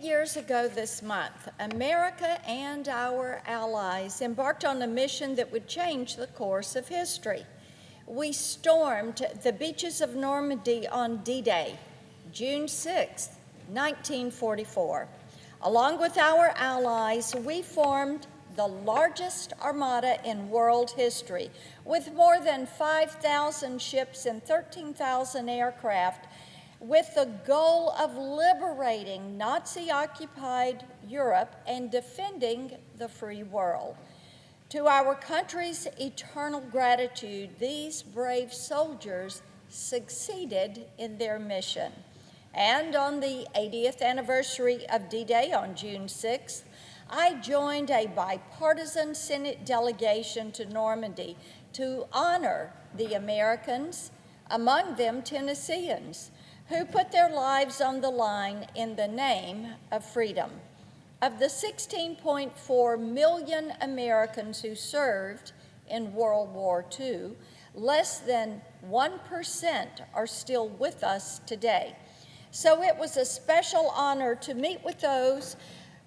years ago this month, America and our allies embarked on a mission that would change the course of history. We stormed the beaches of Normandy on D-Day, June 6, 1944. Along with our allies, we formed the largest armada in world history, with more than 5,000 ships and 13,000 aircraft, with the goal of liberating Nazi-occupied Europe and defending the free world. To our country's eternal gratitude, these brave soldiers succeeded in their mission. And on the 80th anniversary of D-Day on June 6th, I joined a bipartisan Senate delegation to Normandy to honor the Americans, among them Tennesseans, who put their lives on the line in the name of freedom. Of the 16.4 million Americans who served in World War II, less than 1% are still with us today. So it was a special honor to meet with those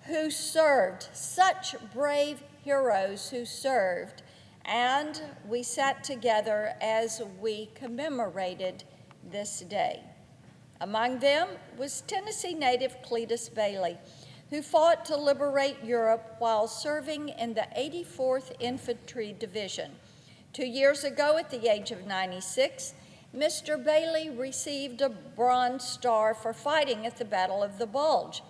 who served, such brave heroes who served, and we sat together as we commemorated this day. Among them was Tennessee native Cletus Bailey, who fought to liberate Europe while serving in the 84th Infantry Division. 2 years ago, at the age of 96, Mr. Bailey received a Bronze Star for fighting at the Battle of the Bulge.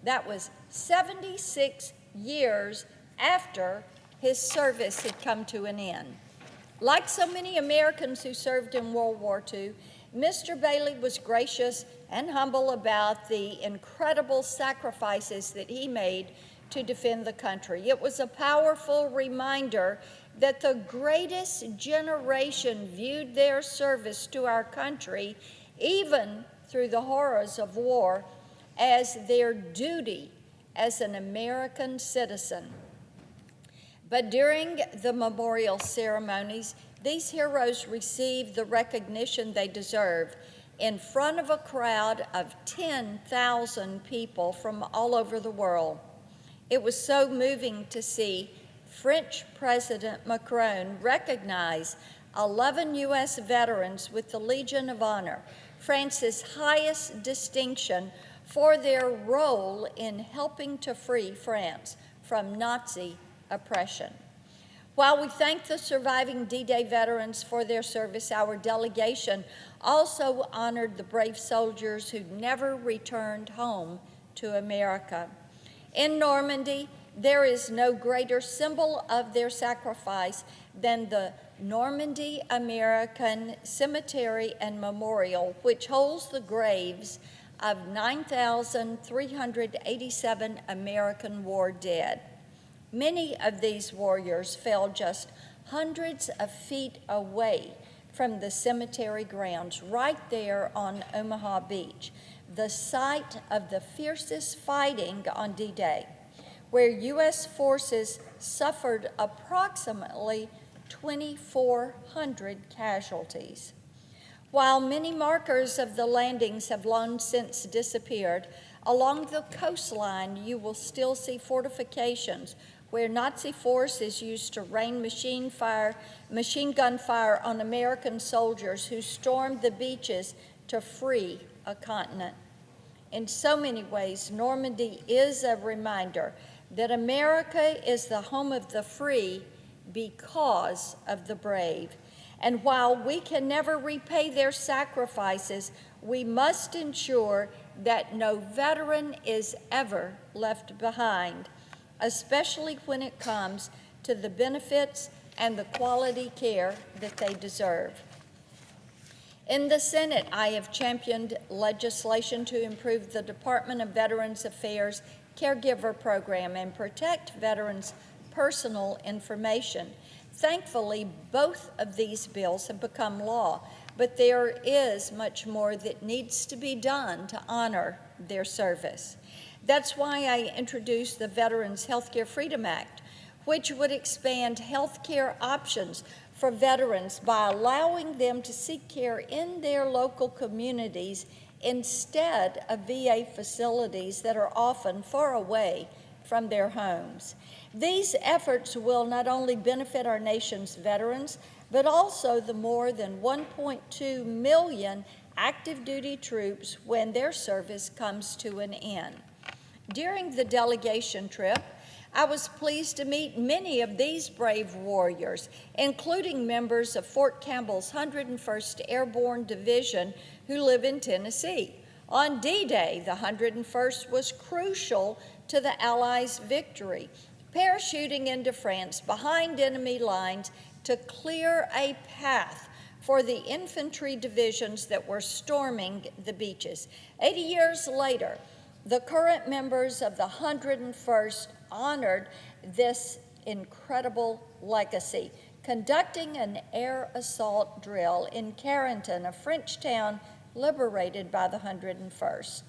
That was 76 years after his service had come to an end. Like so many Americans who served in World War II, Mr. Bailey was gracious and humble about the incredible sacrifices that he made to defend the country. It was a powerful reminder that the greatest generation viewed their service to our country, even through the horrors of war, as their duty as an American citizen. But during the memorial ceremonies, these heroes received the recognition they deserve in front of a crowd of 10,000 people from all over the world. It was so moving to see French President Macron recognize 11 U.S. veterans with the Legion of Honor, France's highest distinction, for their role in helping to free France from Nazi oppression. While we thank the surviving D-Day veterans for their service, our delegation also honored the brave soldiers who never returned home to America. In Normandy, there is no greater symbol of their sacrifice than the Normandy American Cemetery and Memorial, which holds the graves of 9,387 American war dead. Many of these warriors fell just hundreds of feet away from the cemetery grounds right there on Omaha Beach, the site of the fiercest fighting on D-Day, where U.S. forces suffered approximately 2,400 casualties. While many markers of the landings have long since disappeared, along the coastline you will still see fortifications where Nazi forces used to rain machine gun fire on American soldiers who stormed the beaches to free a continent. In so many ways, Normandy is a reminder that America is the home of the free because of the brave. And while we can never repay their sacrifices, we must ensure that no veteran is ever left behind, especially when it comes to the benefits and the quality care that they deserve. In the Senate, I have championed legislation to improve the Department of Veterans Affairs caregiver program and protect veterans' personal information. Thankfully, both of these bills have become law, but there is much more that needs to be done to honor their service. That's why I introduced the Veterans Healthcare Freedom Act, which would expand health care options for veterans by allowing them to seek care in their local communities instead of VA facilities that are often far away from their homes. These efforts will not only benefit our nation's veterans, but also the more than 1.2 million active duty troops when their service comes to an end. During the delegation trip, I was pleased to meet many of these brave warriors, including members of Fort Campbell's 101st Airborne Division who live in Tennessee. On D-Day, the 101st was crucial to the Allies' victory, parachuting into France behind enemy lines to clear a path for the infantry divisions that were storming the beaches. 80 years later, the current members of the 101st honored this incredible legacy, conducting an air assault drill in Carentan, a French town liberated by the 101st.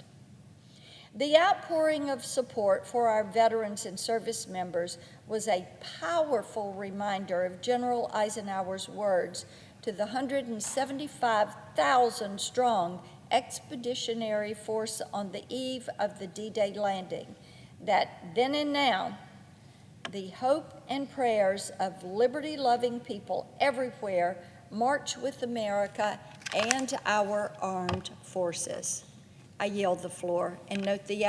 The outpouring of support for our veterans and service members was a powerful reminder of General Eisenhower's words to the 175,000 strong expeditionary force on the eve of the D-Day landing, that then and now, the hope and prayers of liberty-loving people everywhere march with America and our armed forces. I yield the floor and note the